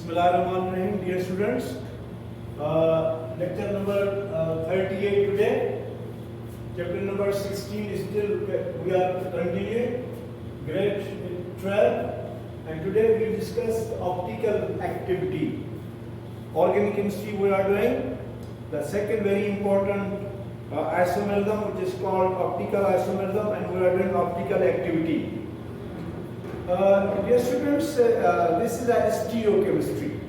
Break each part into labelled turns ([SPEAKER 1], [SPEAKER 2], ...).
[SPEAKER 1] Bismillahirrahmanirrahim, dear students. Lecture number 38 today. Chapter number 16 is still we are continuing. Grade 12, and today we will discuss optical activity. Organic chemistry we are doing. The second very important isomerism, which is called optical isomerism, and we are doing optical activity. Dear students, this is a stereochemistry,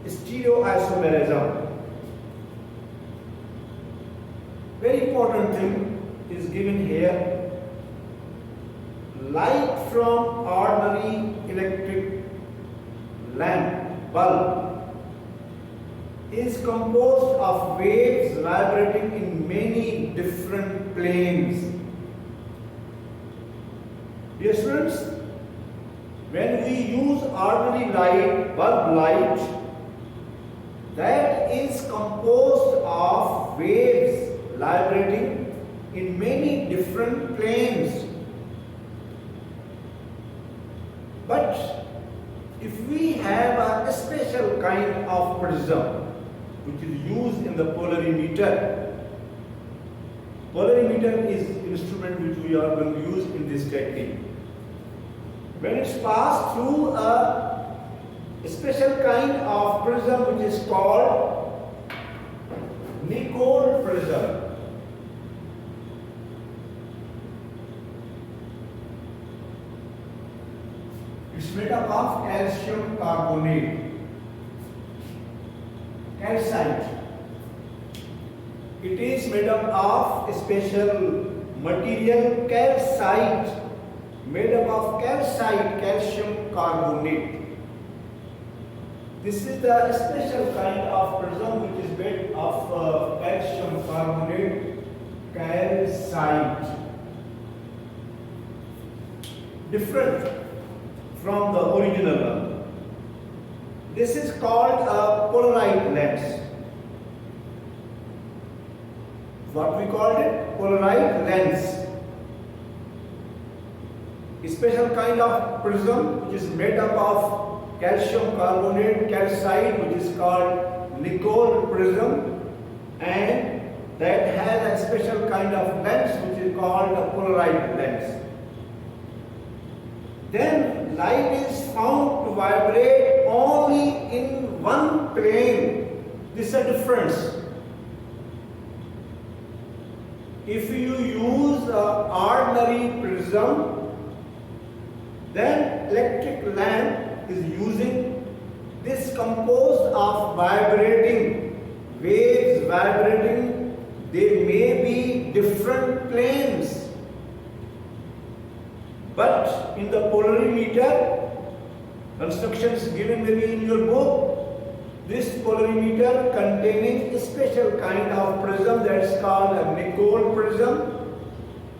[SPEAKER 1] stereoisomerism. Very important thing is given here. Light from ordinary electric lamp bulb is composed of waves vibrating in many different planes. Dear students, when we use ordinary light, bulb light, that is composed of waves vibrating in many different planes. But if we have a special kind of prism which is used in the polarimeter, polarimeter is instrument which we are going to use in this technique. When it's passed through a special kind of prism which is called Nicoll prism. It's made up of calcium carbonate, calcite. It is made up of a special material, calcite, made up of calcite, calcium carbonate. This is the special kind of prism which is made of calcium carbonate, calcite. Different from the original one. This is called a polarized lens. What we called it? Polarized lens. A special kind of prism which is made up of calcium carbonate, calcite, which is called Nicoll prism, and that has a special kind of lens which is called a polarized lens. Then light is found to vibrate only in one plane. This is a difference. If you use an ordinary prism, then electric lamp is using this composed of vibrating waves vibrating. They may be different planes, but in the polarimeter, instructions given maybe in your book, this polarimeter containing a special kind of prism that is called a Nicoll prism,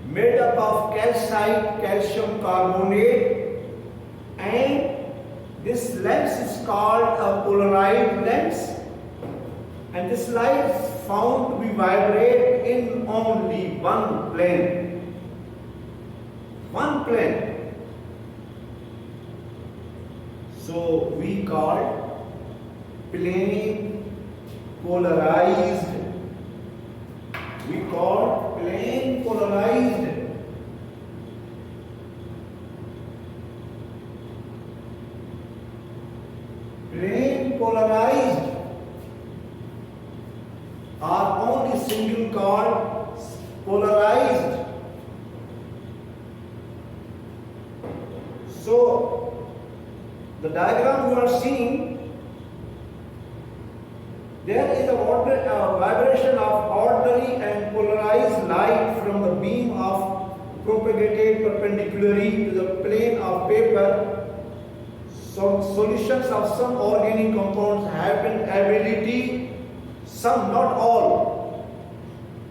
[SPEAKER 1] made up of calcite, calcium carbonate, and this lens is called a polarized lens, and this light is found to be vibrate in only one plane. One plane. So we call plane polarized. We call plane polarized. Plane polarized are only single called polarized. So the diagram you are seeing, there is a vibration of ordinary and polarized light from the beam of propagated perpendicularly to the plane of paper. Some solutions of some organic compounds have an ability, some, not all.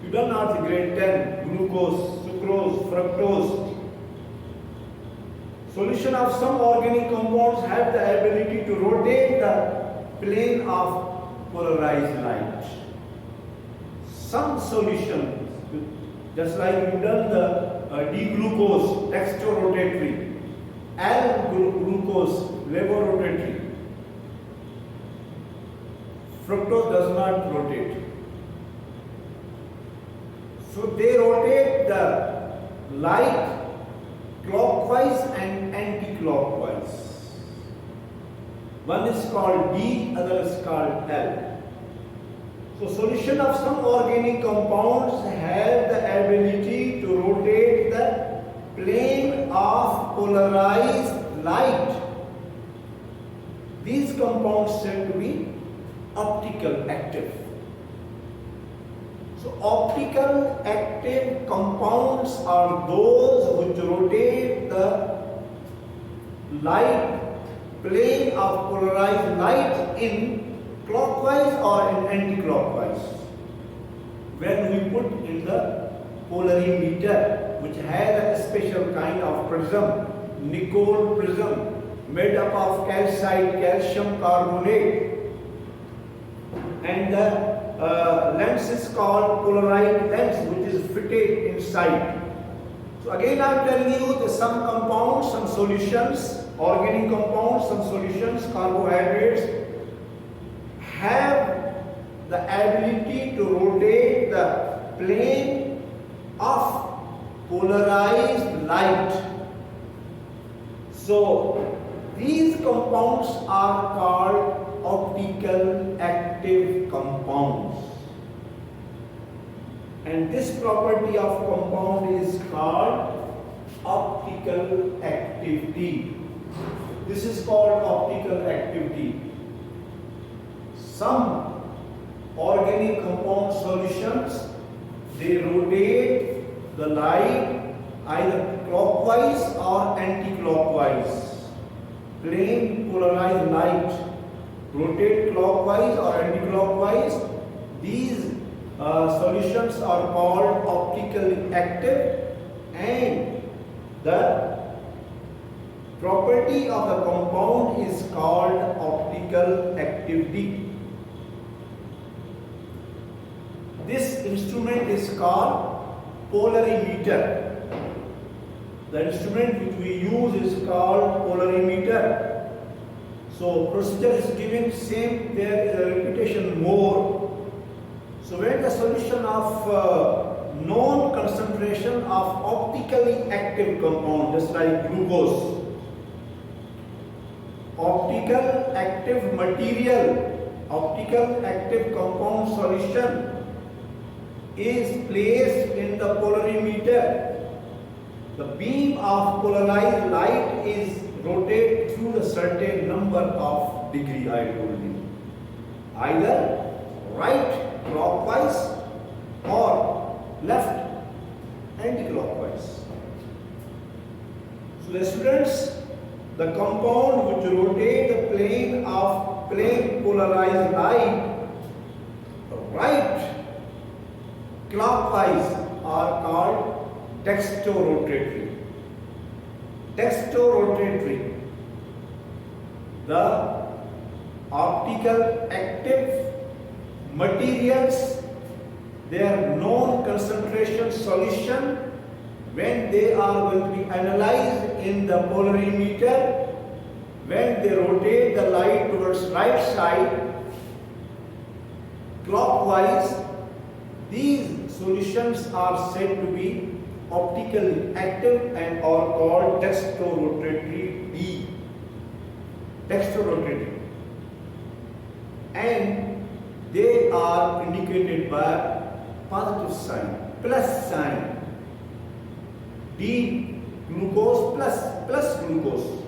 [SPEAKER 1] You don't know the grade 10, glucose, sucrose, fructose. Solution of some organic compounds have the ability to rotate the plane of polarized light. Some solutions, just like you done the D-glucose, dextrorotatory, L-glucose, levorotatory. fructose does not rotate. So they rotate the light clockwise and anti-clockwise. One is called D, other is called L. So solution of some organic compounds have the ability to rotate the plane of polarized light. These compounds said to be optical active. So optical active compounds are those which rotate the light plane of polarized light in clockwise or in anti-clockwise. When we put in the polarimeter, which has a special kind of prism, Nicol prism, made up of calcite, calcium carbonate, and the lens is called polarized lens, which is fitted inside. So again I am telling you that some compounds, some solutions, organic compounds, some solutions, carbohydrates have the ability to rotate the plane of polarized light. So these compounds are called optical active compounds. And this property of compound is called optical activity. This is called optical activity. Some organic compound solutions, they rotate the light either clockwise or anti-clockwise. Plane polarized light rotate clockwise or anti-clockwise. These solutions are called optically active, and the property of the compound is called optical activity. This instrument is called polarimeter. The instrument which we use is called polarimeter. So procedure is given same, there is a repetition more. So when the solution of known concentration of optically active compound, just like glucose, optical active material, optical active compound solution is placed in the polarimeter. The beam of polarized light is rotated through a certain number of degree, I told you. Either right clockwise or left anti-clockwise. So the students, the compound which rotate the plane of plane polarized light right clockwise are called dextrorotatory. Dextrorotatory. The optical active materials, their known concentration solution, when they are going to be analyzed in the polarimeter, when they rotate the light towards right side clockwise, these solutions are said to be optically active and are called dextrorotatory D. Dextrorotatory. And they are indicated by positive sign, plus sign. D glucose plus glucose.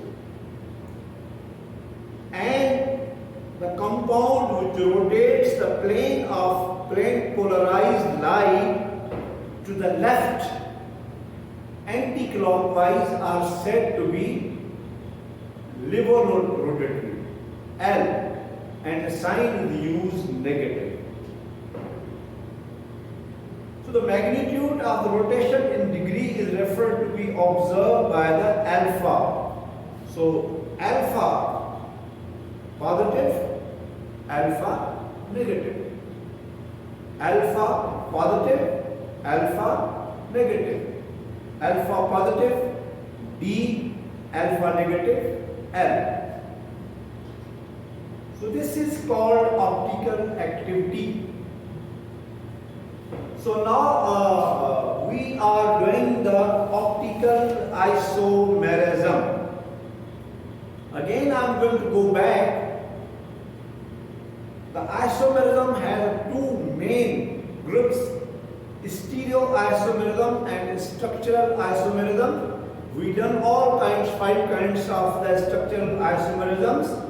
[SPEAKER 1] And the compound which rotates the plane of plane polarized light to the left anti-clockwise are said to be levorotatory, L, and the sign is used negative. So the magnitude of the rotation in degree is referred to be observed by the alpha. So alpha positive, alpha negative. Alpha positive, alpha negative. Alpha positive, D, alpha negative, L. So this is called optical activity. So now we are doing the optical isomerism. Again I am going to go back. The isomerism has two main groups, stereoisomerism and structural isomerism. We done all kinds, 5 kinds of the structural isomerisms,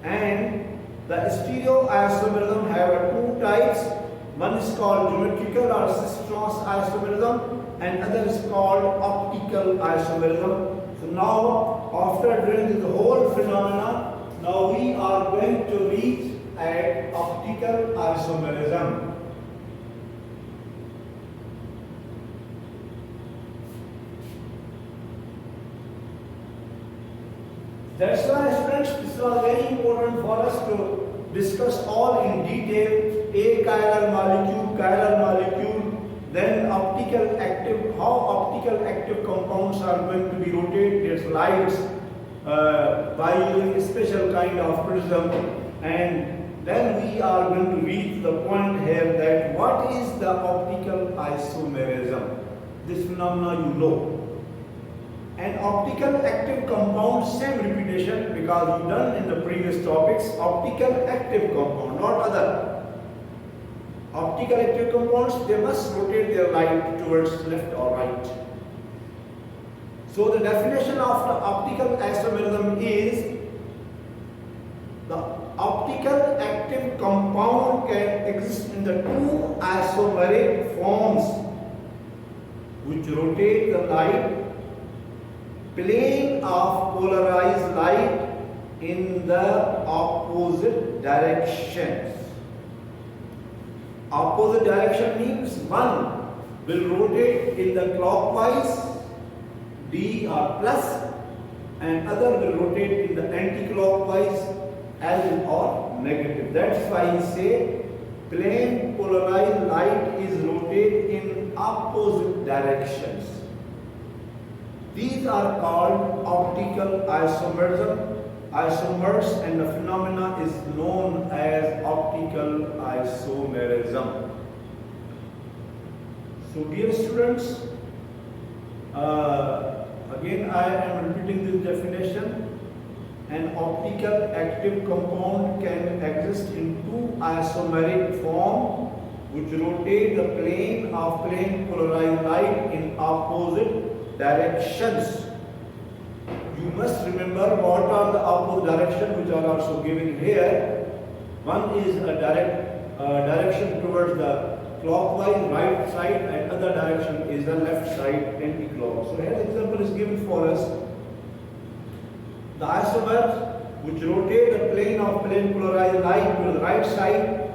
[SPEAKER 1] and the stereoisomerism have 2 types. One is called geometrical or cis-trans isomerism, and other is called optical isomerism. So now, after doing the whole phenomena, now we are going to reach at optical isomerism. That's why, students, this was very important for us to discuss all in detail. A chiral molecule, then optical active, how optical active compounds are going to be rotated their lights by using a special kind of prism, and then we are going to reach the point here that what is the optical isomerism. This phenomena you know. An optical active compound, same repetition because you done in the previous topics, optical active compound, not other. Optical active compounds, they must rotate their light towards left or right. So the definition of the optical isomerism is the optical active compound can exist in the 2 isomeric forms which rotate the light plane of polarized light in the opposite directions. Opposite direction means one will rotate in the clockwise, D or plus, and other will rotate in the anti-clockwise, L or negative. That's why he say plane polarized light is rotated in opposite directions. These are called optical isomers, and the phenomena is known as optical isomerism. So dear students, again I am repeating this definition. An optical active compound can exist in 2 isomeric form which rotate the plane of plane polarized light in opposite directions. You must remember what are the opposite directions which are also given here. One is a direction towards the clockwise right side, and other direction is the left side anti-clockwise. So here the example is given for us. The isomers which rotate the plane of plane polarized light to the right side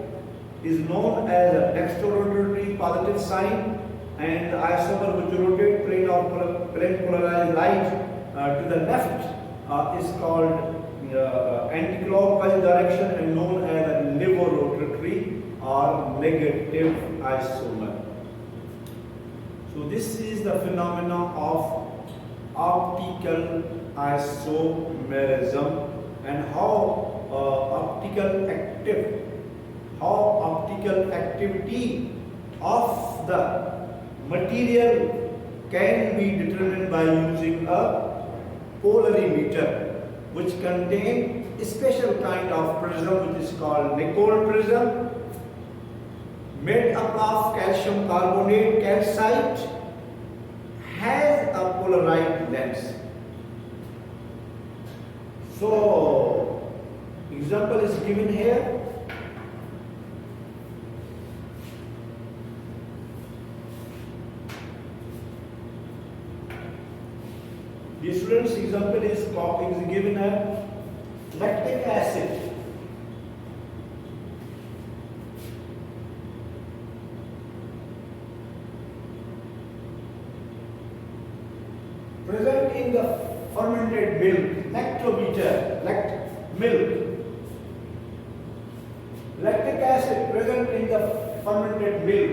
[SPEAKER 1] is known as a dextrorotatory positive sign, and the isomer which rotate plane of plane polarized light to the left is called anti-clockwise direction and known as a levorotatory or negative isomer. So this is the phenomena of optical isomerism, and how optical activity of the material can be determined by using a polarimeter which contain a special kind of prism which is called Nicoll prism, made up of calcium carbonate calcite, has a polarized lens. So example is given here. The students' example is given a lactic acid. Present in the fermented milk, milk. Lactic acid present in the fermented milk.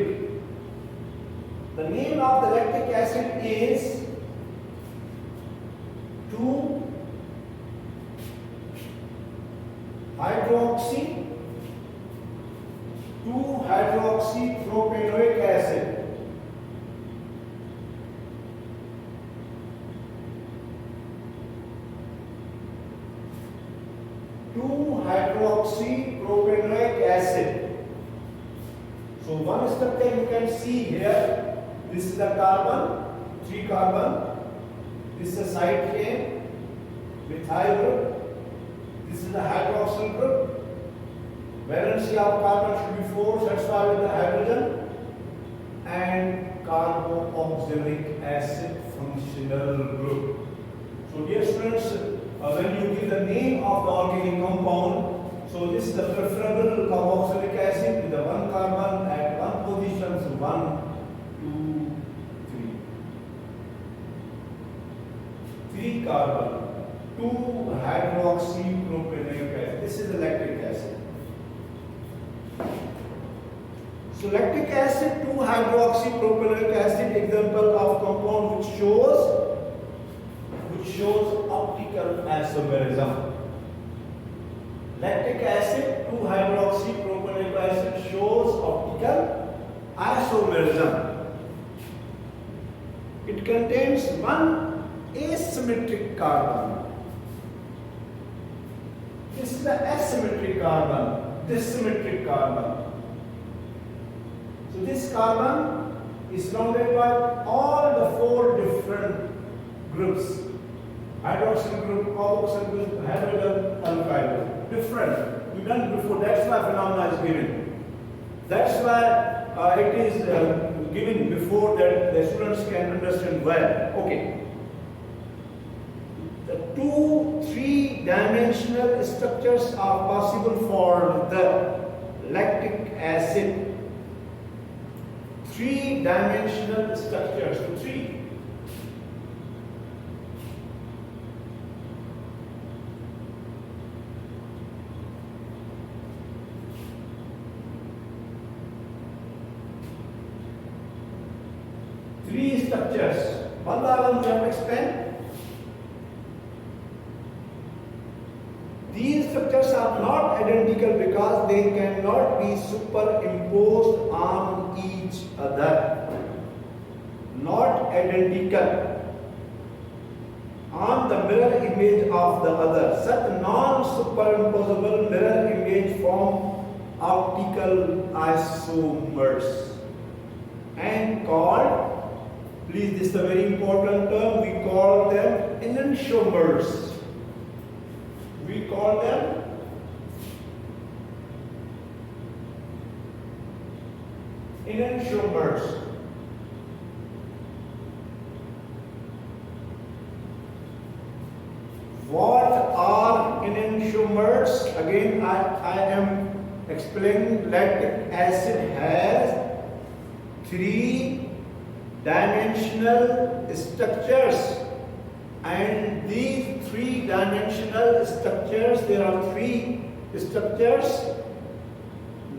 [SPEAKER 1] The name of the lactic acid is 2 hydroxy 2-hydroxypropanoic acid. 2-hydroxypropanoic acid. So one structure you can see here. This is the carbon, 3 carbon. This is a side chain, methyl group. This is the hydroxyl group. Valency of carbon should be 4, satisfied with the hydrogen. And carboxylic acid functional group. So dear students, when you give the name of the organic compound, so this is the preferable carboxylic acid with the 1 carbon at one position, so 1, 2, 3. 3 carbon, 2-hydroxypropanoic acid. This is the lactic acid. So lactic acid, 2-hydroxypropanoic acid, example of compound which shows optical isomerism. Lactic acid, 2-hydroxypropanoic acid shows optical isomerism. It contains one asymmetric carbon. This is the asymmetric carbon, this symmetric carbon. So this carbon is surrounded by all the 4 different groups. Hydroxyl group, carboxyl group, hydrogen, alkyl group. Different. We've done before. That's why phenomena is given. That's why it is given before that the students can understand well. Okay. The 2-3-dimensional structures are possible for the lactic acid. 3-dimensional structures. So 3. Three structures. One by one we have to explain. These structures are not identical because they cannot be superimposed on each other. Not identical on the mirror image of the other. Such non-superimposable mirror image form optical isomers and called, please, this is a very important term, we call them enantiomers. We call them enantiomers. What are enantiomers? Again, I am explaining. Lactic acid has 3-dimensional structures, and these 3-dimensional structures, there are 3 structures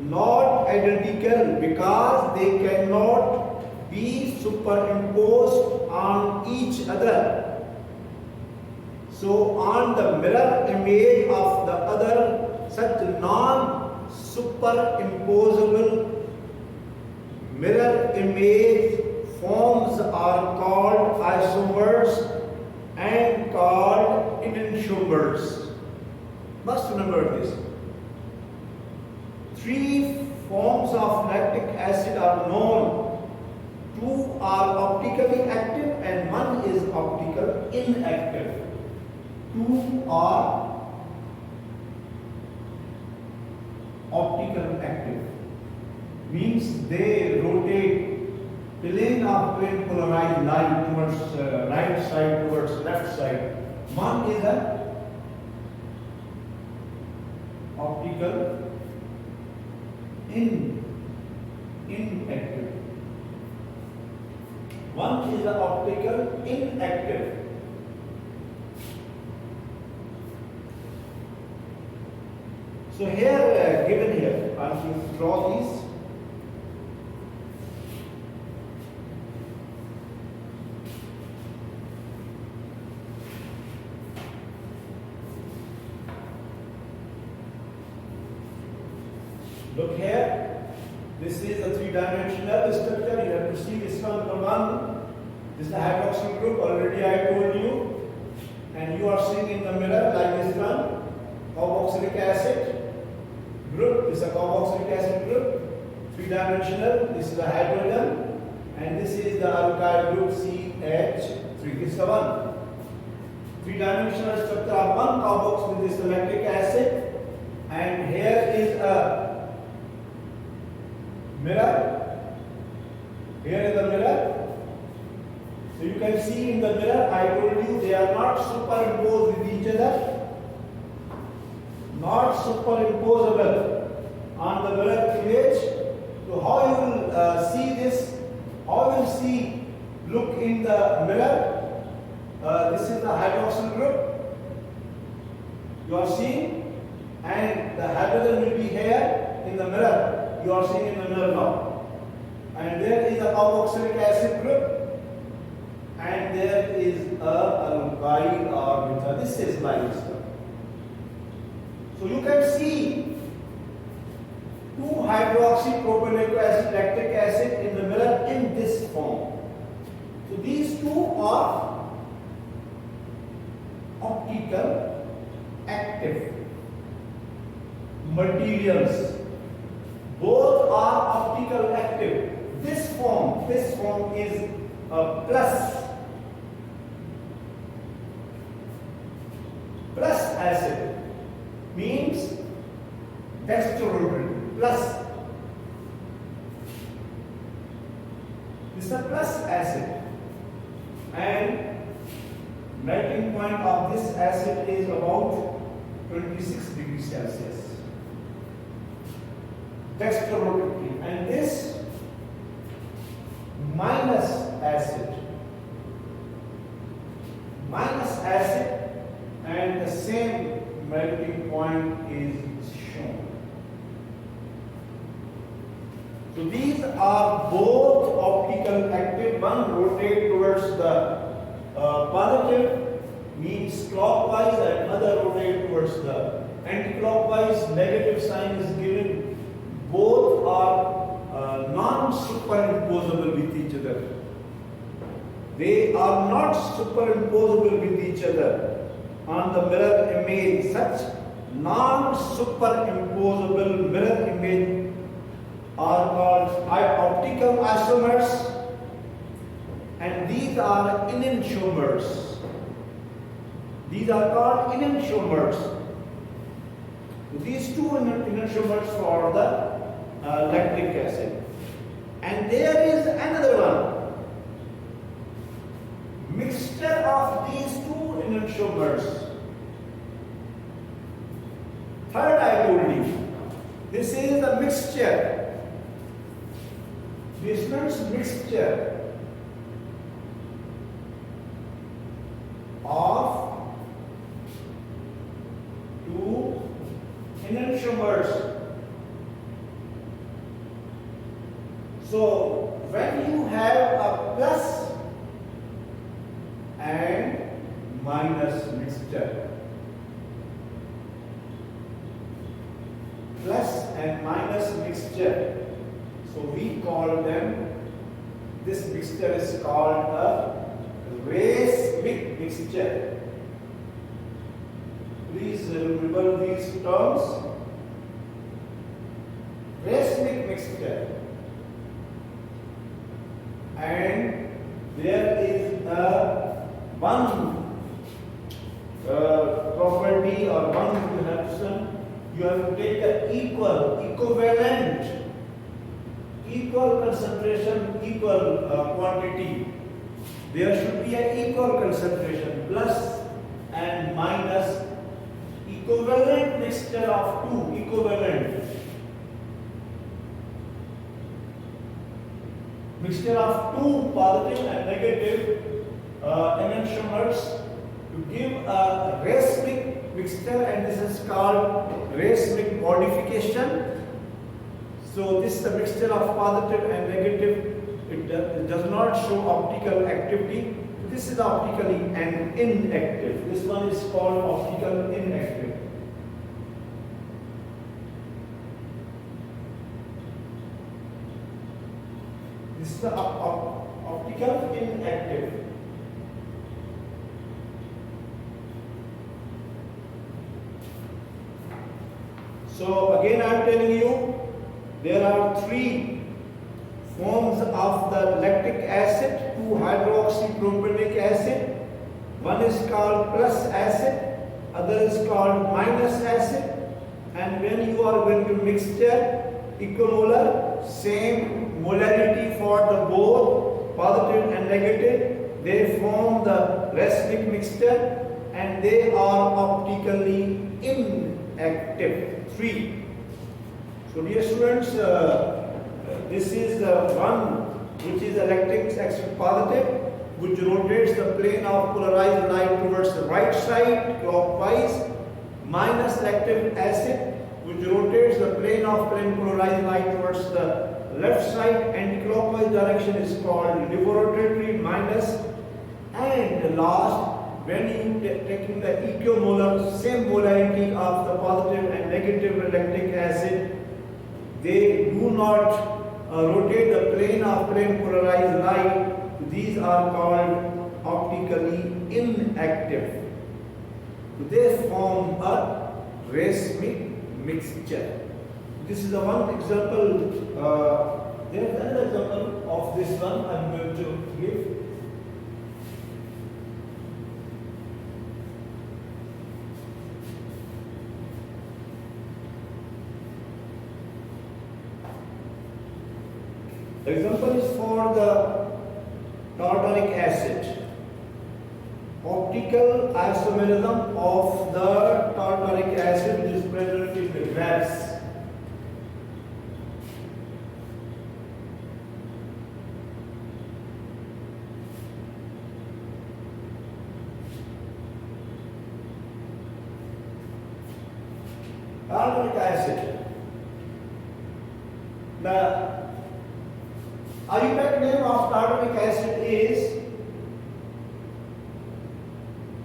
[SPEAKER 1] not identical because they cannot be superimposed on each other. So on the mirror image of the other, such non-superimposable mirror image forms are called isomers and called enantiomers. Must remember this. 3 forms of lactic acid are known. 2 are optically active and 1 is optically inactive. 2 are optically active. Means they rotate plane of plane polarized light towards right side, towards left side. 1 is an optical inactive. 1 is an optical inactive. So here, given here, I'm going to draw these. Look here. This is a three-dimensional structure. You have to see this one. This is the hydroxyl group. Already I told you. And you are seeing in the mirror like this one. Carboxylic acid group. This is a carboxylic acid group. Three-dimensional. This is the hydrogen. And this is the alkyl group CH3. This is the one. Three-dimensional structure of one carboxyl with this lactic acid. And here is a mirror. Here is the mirror. So you can see in the mirror, I told you they are not superimposed with each other. Not superimposable on the mirror image. So how you will see this? How you will see? Look in the mirror. This is the hydroxyl group. You are seeing, and the hydrogen will be here in the mirror. You are seeing in the mirror now. And there is a carboxylic acid group, and there is a alkyl orbital. This is like this one. So you can see 2-hydroxypropanoic acid, lactic acid in the mirror in this form. So these two are optical active materials. Both are optical active. This form is a plus acid, means dextrorotary plus. This is a plus acid, and melting point of this acid is about 26 degrees Celsius. Dextrorotary, and this minus acid, and the same melting point is shown. So these are both optical active. One rotate towards the positive, means clockwise, and other rotate towards the anti-clockwise. Negative sign is given. Both are non-superimposable with each other. They are not superimposable with each other on the mirror image. Such non-superimposable mirror image are called optical isomers, and these are enantiomers. These are called enantiomers. These two enantiomers for the lactic acid. And there is another one. Mixture of these two enantiomers. Third, I told you, this is the mixture. This means mixture of two enantiomers. So when you have a plus and minus mixture, plus and minus mixture, so we call them, this mixture is called a racemic mixture. Please remember these terms. Racemic mixture. And there is one property or one relation. You have to take the equivalent, equal concentration, equal quantity. There should be an equal concentration, plus and minus, equivalent mixture of two, equivalent. Mixture of two positive and negative enantiomers to give a racemic mixture, and this is called racemic modification. So this is a mixture of positive and negative. It does not show optical activity. This is optically inactive. This one is called optical inactive. This is the optical inactive. So again I am telling you, there are three forms of the lactic acid, 2-hydroxypropanoic acid. One is called plus acid, other is called minus acid. And when you are going to mixture equimolar, same molarity for the both positive and negative, they form the racemic mixture and they are optically inactive. 3. So dear students, this is the one which is lactic acid positive, which rotates the plane of polarized light towards the right side clockwise. Minus lactic acid, which rotates the plane of polarized light towards the left side anti-clockwise direction, is called levorotatory minus. And last, when you taking the equimolar, same molarity of the positive and negative lactic acid, they do not rotate the plane of polarized light. These are called optically inactive. They form a racemic mixture. This is the one example. There is another example of this one I am going to give. The example is for the tartaric acid. Optical isomerism of the tartaric acid is present in the graphs. Tartaric acid. The IUPAC name of tartaric acid is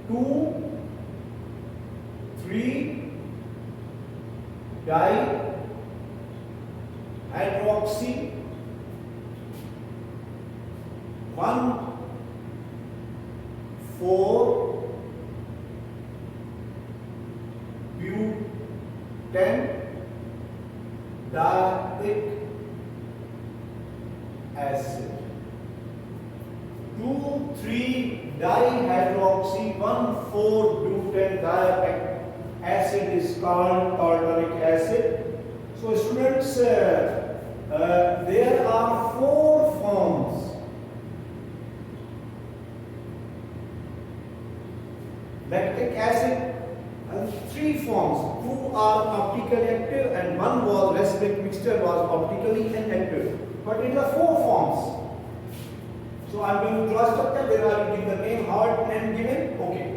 [SPEAKER 1] 2,3-dihydroxy 1,4-butadienic acid. 2,3-dihydroxy 1,4-butadienic acid is called tartaric acid. So students, there are 4 forms. Lactic acid has 3 forms. 2 are optically active and 1 was racemic mixture was optically inactive. But in the 4 forms. So I am going to draw structure, then I will give the name, how it name given. Okay.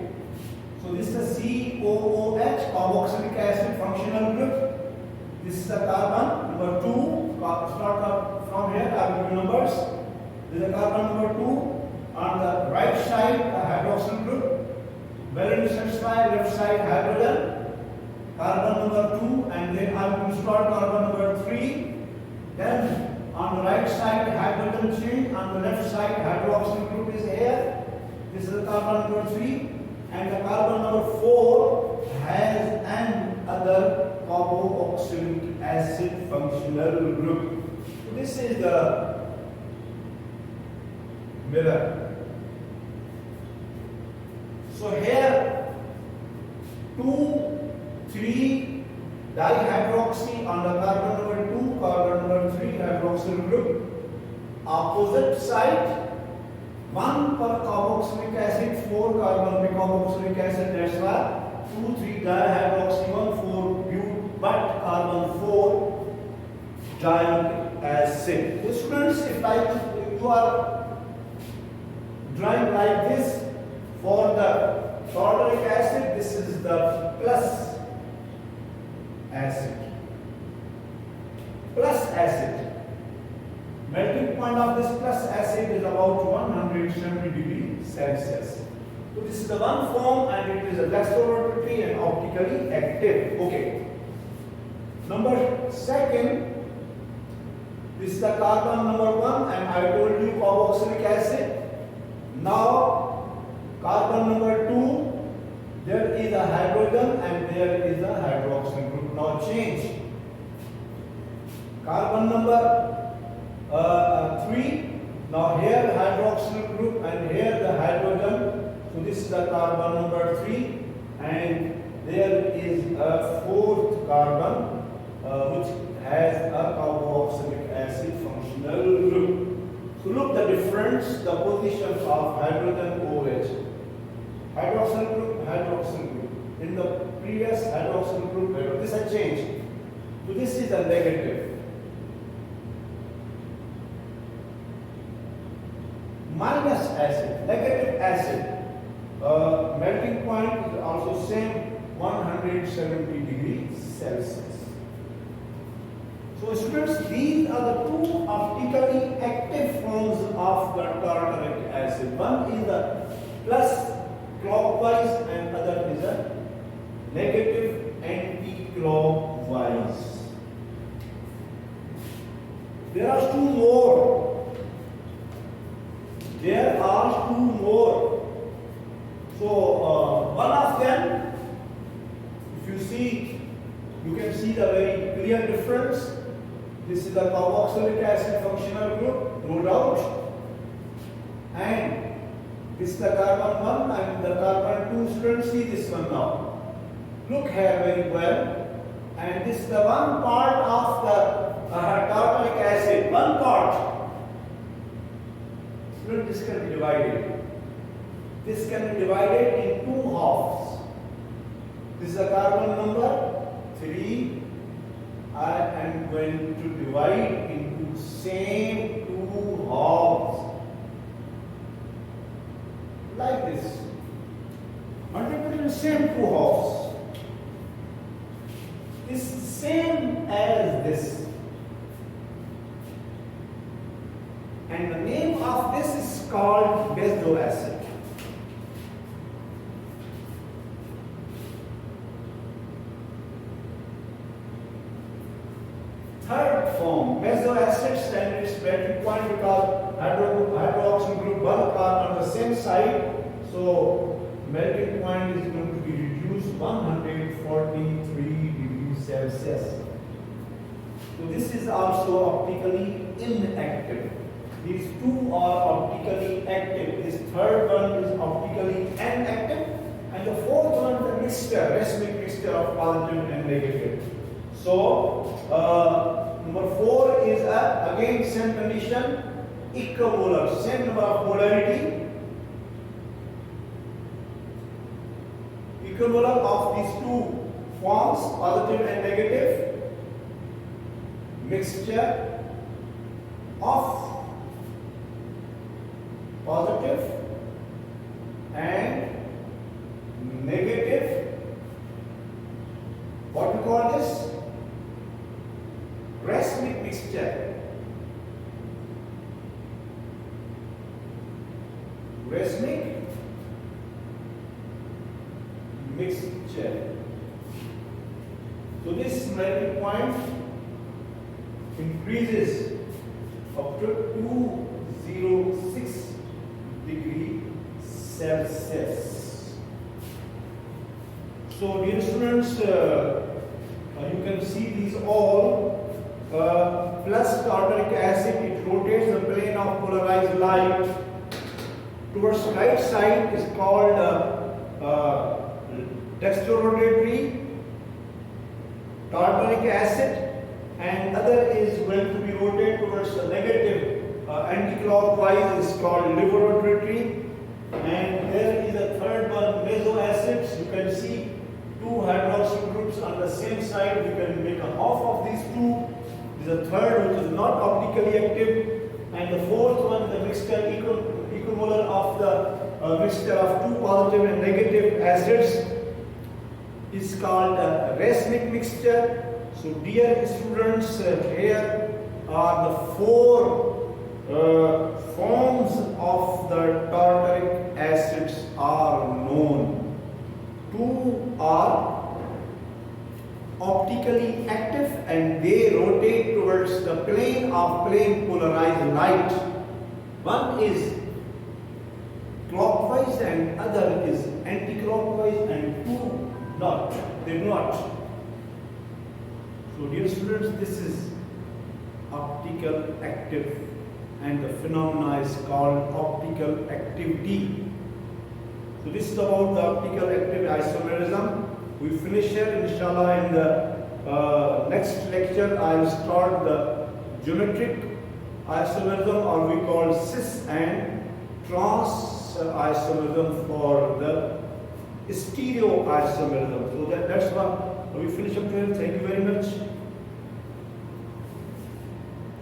[SPEAKER 1] So this is the COOH, carboxylic acid functional group. This is the carbon number 2. Start from here, I will give numbers. This is the carbon number 2. On the right side, the hydroxyl group. Valence satisfied, left side hydrogen. Carbon number 2, and then I will start carbon number 3. Then on the right side hydrogen chain, on the left side hydroxyl group is here. This is the carbon number 3, and the carbon number 4 has another carboxylic acid functional group. So this is the mirror. So here 2,3-dihydroxy on the carbon number 2, carbon number 3 hydroxyl group. Opposite side, 1 per carboxylic acid, 4 carbon carboxylic acid. That's why 2,3-dihydroxy 1,4-but carbon 4-dianic acid. So students, if you are drawing like this for the tartaric acid, this is the plus acid. Plus acid. Melting point of this plus acid is about 170 degrees Celsius. So this is the one form, and it is a laboratory and optically active. Okay. Number second, This is the carbon number 1, and I told you carboxylic acid. Now, carbon number 2, there is a hydrogen and there is a hydroxyl group. Now change. Carbon number 3. Now here hydroxyl group and here the hydrogen. So this is the carbon number 3, and there is a 4th carbon which has a carboxylic acid functional group. So look the difference, the position of hydrogen OH. Hydroxyl group. In the previous hydroxyl group, this has changed. So this is a negative. Minus acid, negative acid. Melting point is also same 170 degrees Celsius. So students, these are the two optically active forms of the tartaric acid. One is the plus clockwise and other is a negative anti-clockwise. There are two more. There are two more. So one of them, if you see, you can see the very clear difference. This is the carboxylic acid functional group, no doubt. And this is the carbon 1 and the carbon 2. Students, see this one now. Look here very well. And this is the one part of the tartaric acid, one part. Students, this can be divided. This can be divided in two halves. This is the carbon number 3. I am going to divide into same two halves. Like this. Multiply the same two halves. This is same as this. And the name of this is called benzoic acid. Third form, benzoic acid, and its melting point because hydroxyl group both are on the same side, so melting point is going to be reduced 143 degrees Celsius. So this is also optically inactive. These two are optically active. This third one is optically inactive, and the fourth one is a mixture, racemic mixture of positive and negative. So number 4 is again same condition, equimolar, same number of polarity. Equimolar of these two forms, positive and negative, mixture of positive and negative. What we call this? Racemic mixture. Racemic mixture. So this melting point increases up to 206 degrees Celsius. So dear students, you can see these all. Plus tartaric acid, it rotates the plane of polarized light towards right side is called dextrorotatory tartaric acid, and other is going to be rotated towards the negative anti-clockwise is called liverotatory. And there is a third one, benzoic acids. You can see two hydroxyl groups on the same side. We can make a half of these two. There is a third which is not optically active, and the fourth one, the mixture equimolar of the mixture of two positive and negative acids, is called a racemic mixture. So dear students, here are the four forms of the tartaric acids are known. Two are optically active and they rotate towards the plane of plane polarized light. One is clockwise and other is anti-clockwise and two not. They do not. So dear students, this is optical active and the phenomena is called optical activity. So this is about the optical active isomerism. We finish here, inshallah. In the next lecture I will start the geometric isomerism, or we call cis and trans isomerism for the stereo isomerism. So that's what we finish up here. Thank you very much.